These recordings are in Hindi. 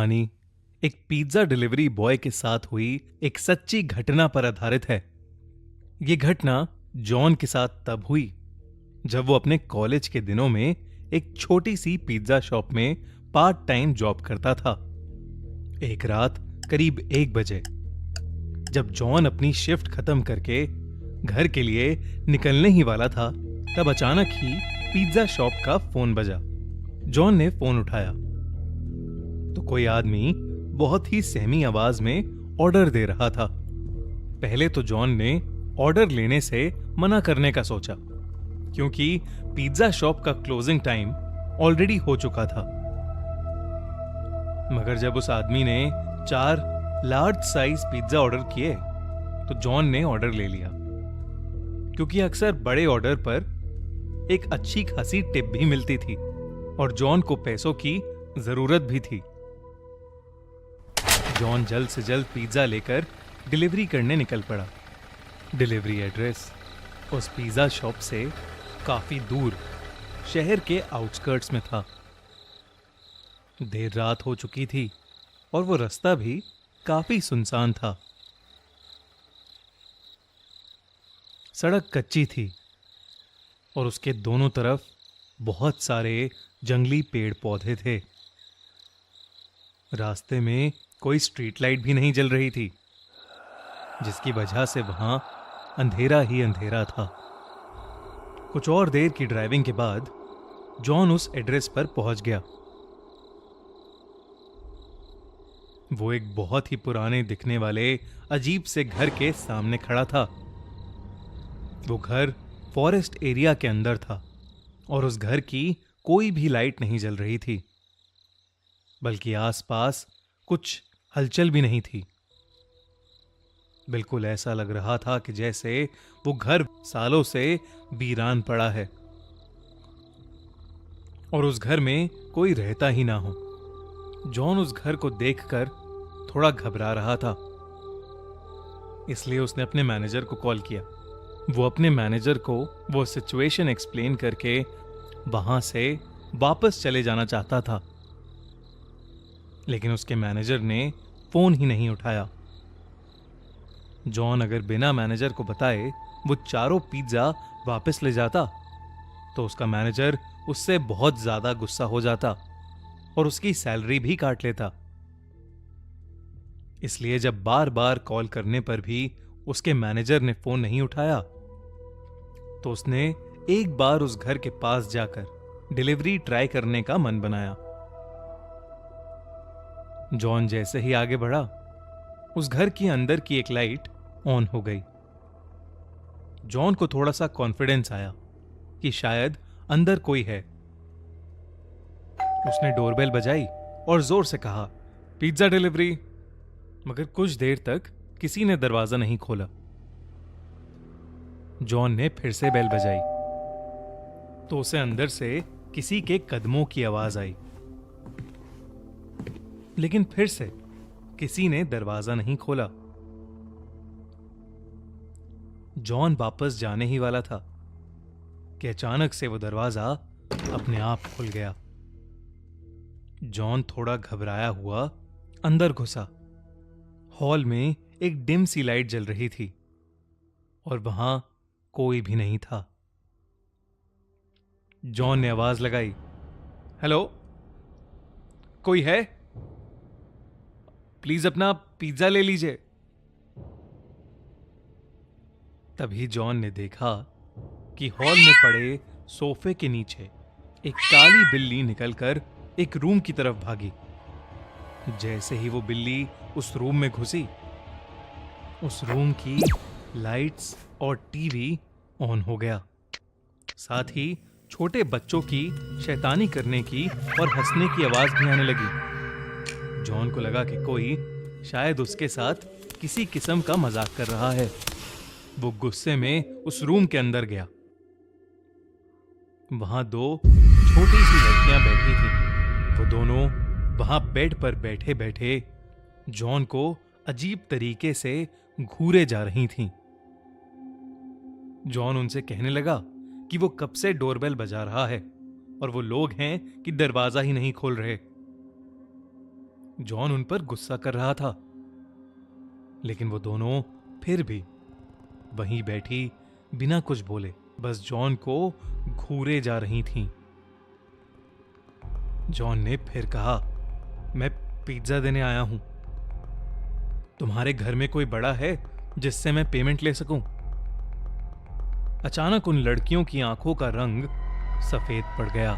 कहानी एक पिज्जा डिलीवरी बॉय के साथ हुई एक सच्ची घटना पर आधारित है। ये घटना जॉन के साथ तब हुई जब वो अपने कॉलेज के दिनों में एक छोटी सी पिज्जा शॉप में पार्ट टाइम जॉब करता था। एक रात करीब 1 बजे जब जॉन अपनी शिफ्ट खत्म करके घर के लिए निकलने ही वाला था, तब अचानक ही पिज्जा शॉप का फोन बजा। जॉन ने फोन उठाया तो कोई आदमी बहुत ही सहमी आवाज में ऑर्डर दे रहा था। पहले तो जॉन ने ऑर्डर लेने से मना करने का सोचा, क्योंकि पिज्जा शॉप का क्लोजिंग टाइम ऑलरेडी हो चुका था। मगर जब उस आदमी ने 4 लार्ज साइज पिज्जा ऑर्डर किए तो जॉन ने ऑर्डर ले लिया, क्योंकि अक्सर बड़े ऑर्डर पर एक अच्छी खासी टिप भी मिलती थी और जॉन को पैसों की जरूरत भी थी। जॉन जल्द से जल्द पिज्जा लेकर डिलीवरी करने निकल पड़ा। डिलीवरी एड्रेस उस पिज्जा शॉप से काफी दूर शहर के आउटस्कर्ट्स में था। देर रात हो चुकी थी और वो रास्ता भी काफी सुनसान था। सड़क कच्ची थी और उसके दोनों तरफ बहुत सारे जंगली पेड़ पौधे थे। रास्ते में कोई स्ट्रीट लाइट भी नहीं जल रही थी, जिसकी वजह से वहां अंधेरा ही अंधेरा था। कुछ और देर की ड्राइविंग के बाद जॉन उस एड्रेस पर पहुंच गया। वो एक बहुत ही पुराने दिखने वाले अजीब से घर के सामने खड़ा था। वो घर फॉरेस्ट एरिया के अंदर था और उस घर की कोई भी लाइट नहीं जल रही थी, बल्कि आसपास कुछ हलचल भी नहीं थी। बिल्कुल ऐसा लग रहा था कि जैसे वो घर सालों से वीरान पड़ा है और उस घर में कोई रहता ही ना हो। जॉन उस घर को देखकर थोड़ा घबरा रहा था, इसलिए उसने अपने मैनेजर को कॉल किया। वो अपने मैनेजर को वो सिचुएशन एक्सप्लेन करके वहां से वापस चले जाना चाहता था, लेकिन उसके मैनेजर ने फोन ही नहीं उठाया। जॉन अगर बिना मैनेजर को बताए वो चारों पिज्जा वापस ले जाता तो उसका मैनेजर उससे बहुत ज्यादा गुस्सा हो जाता और उसकी सैलरी भी काट लेता। इसलिए जब बार बार कॉल करने पर भी उसके मैनेजर ने फोन नहीं उठाया तो उसने एक बार उस घर के पास जाकर डिलीवरी ट्राई करने का मन बनाया। जॉन जैसे ही आगे बढ़ा, उस घर के अंदर की एक लाइट ऑन हो गई। जॉन को थोड़ा सा कॉन्फिडेंस आया कि शायद अंदर कोई है। उसने डोरबेल बजाई और जोर से कहा, पिज्जा डिलीवरी। मगर कुछ देर तक किसी ने दरवाजा नहीं खोला। जॉन ने फिर से बेल बजाई तो उसे अंदर से किसी के कदमों की आवाज आई, लेकिन फिर से किसी ने दरवाजा नहीं खोला। जॉन वापस जाने ही वाला था कि अचानक से वो दरवाजा अपने आप खुल गया। जॉन थोड़ा घबराया हुआ अंदर घुसा। हॉल में एक डिम सी लाइट जल रही थी और वहां कोई भी नहीं था। जॉन ने आवाज लगाई, हेलो, कोई है? प्लीज अपना पिज्जा ले लीजिए। तभी जॉन ने देखा कि हॉल में पड़े सोफे के नीचे एक काली बिल्ली निकलकर एक रूम की तरफ भागी। जैसे ही वो बिल्ली उस रूम में घुसी, उस रूम की लाइट्स और टीवी ऑन हो गया। साथ ही छोटे बच्चों की शैतानी करने की और हंसने की आवाज भी आने लगी। जॉन को लगा कि कोई शायद उसके साथ किसी किस्म का मजाक कर रहा है। वो गुस्से में उस रूम के अंदर गया। वहां 2 छोटी सी लड़कियां बैठी थीं। वो दोनों वहां बेड पर बैठे बैठे जॉन को अजीब तरीके से घूरे जा रही थीं। जॉन उनसे कहने लगा कि वो कब से डोरबेल बजा रहा है और वो लोग हैं कि दरवाजा ही नहीं खोल रहे। जॉन उन पर गुस्सा कर रहा था, लेकिन वो दोनों फिर भी वहीं बैठी बिना कुछ बोले बस जॉन को घूरे जा रही थीं। जॉन ने फिर कहा, मैं पिज्जा देने आया हूं। तुम्हारे घर में कोई बड़ा है जिससे मैं पेमेंट ले सकूं? अचानक उन लड़कियों की आंखों का रंग सफेद पड़ गया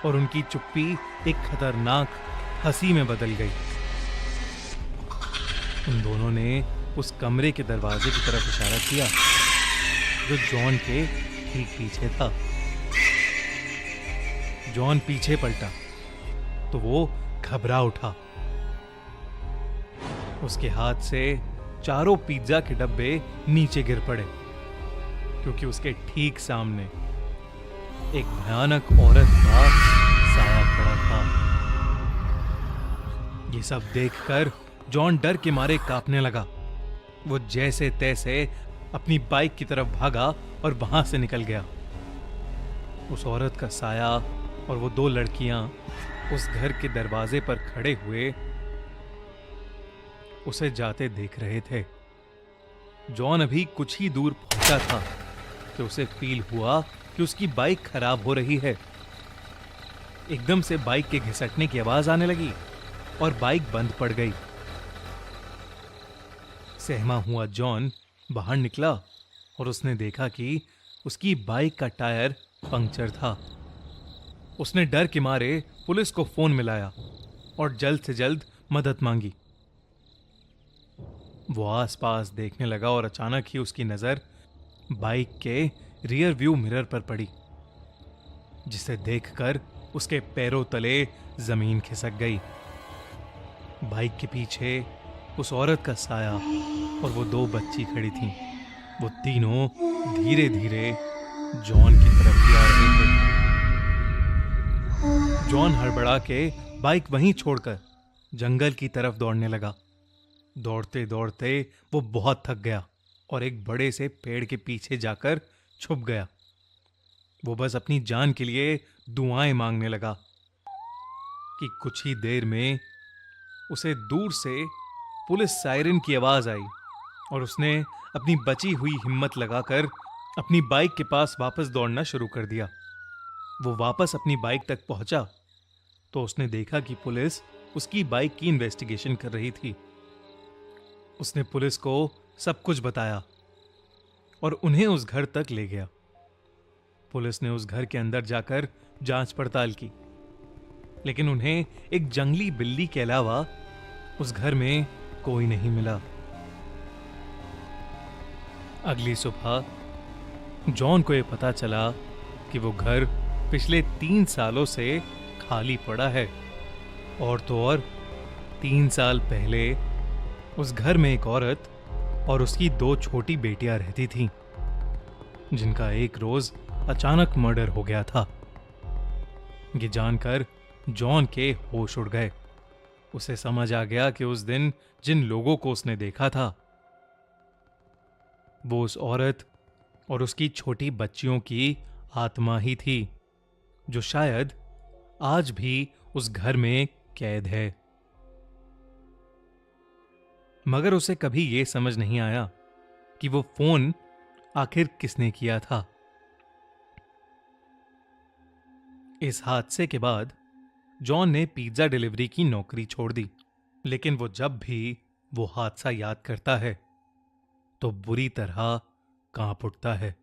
और उनकी चुप्पी एक खतरनाक हंसी में बदल गई। उन दोनों ने उस कमरे के दरवाजे की तरफ इशारा किया जो जॉन के ठीक पीछे था। जॉन पीछे पलटा तो वो घबरा उठा। उसके हाथ से चारों पिज्जा के डब्बे नीचे गिर पड़े क्योंकि उसके ठीक सामने एक भयानक औरत का साया खड़ा था। ये सब देखकर जॉन डर के मारे कांपने लगा। वो जैसे तैसे अपनी बाइक की तरफ भागा और वहां से निकल गया। उस औरत का साया और वो दो लड़कियां उस घर के दरवाजे पर खड़े हुए उसे जाते देख रहे थे। जॉन अभी कुछ ही दूर पहुंचा था कि उसे फील हुआ कि उसकी बाइक खराब हो रही है। एकदम से बाइक के घिसटने की आवाज आने लगी और बाइक बंद पड़ गई। सहमा हुआ जॉन बाहर निकला और उसने देखा कि उसकी बाइक का टायर पंक्चर था। उसने डर के मारे पुलिस को फोन मिलाया और जल्द से जल्द मदद मांगी। वो आसपास देखने लगा और अचानक ही उसकी नजर बाइक के रियर व्यू मिरर पर पड़ी, जिसे देखकर उसके पैरों तले जमीन खिसक गई। बाइक के पीछे उस औरत का साया और वो दो बच्ची खड़ी थीं। वो तीनों धीरे धीरे जॉन की तरफ ही आ रहे थे। जॉन हड़बड़ा के बाइक वहीं छोड़कर जंगल की तरफ दौड़ने लगा। दौड़ते दौड़ते वो बहुत थक गया और एक बड़े से पेड़ के पीछे जाकर छुप गया। वो बस अपनी जान के लिए दुआएं मांगने लगा कि कुछ ही देर में उसे दूर से पुलिस सायरन की आवाज आई और उसने अपनी बची हुई हिम्मत लगाकर अपनी बाइक के पास वापस दौड़ना शुरू कर दिया। वो वापस अपनी बाइक तक पहुंचा तो उसने देखा कि पुलिस उसकी बाइक की इन्वेस्टिगेशन कर रही थी। उसने पुलिस को सब कुछ बताया और उन्हें उस घर तक ले गया। पुलिस ने उस घर के अंदर जाकर जांच पड़ताल की, लेकिन उन्हें एक जंगली बिल्ली के अलावा उस घर में कोई नहीं मिला। अगली सुबह जॉन को यह पता चला कि वो घर पिछले 3 सालों से खाली पड़ा है और तो और 3 साल पहले उस घर में एक औरत और उसकी 2 छोटी बेटियां रहती थीं, जिनका एक रोज अचानक मर्डर हो गया था। ये जानकर जॉन के होश उड़ गए। उसे समझ आ गया कि उस दिन जिन लोगों को उसने देखा था वो उस औरत और उसकी छोटी बच्चियों की आत्मा ही थी, जो शायद आज भी उस घर में कैद है। मगर उसे कभी यह समझ नहीं आया कि वो फोन आखिर किसने किया था। इस हादसे के बाद जॉन ने पिज्जा डिलीवरी की नौकरी छोड़ दी, लेकिन वो जब भी वो हादसा याद करता है तो बुरी तरह कांप उठता है।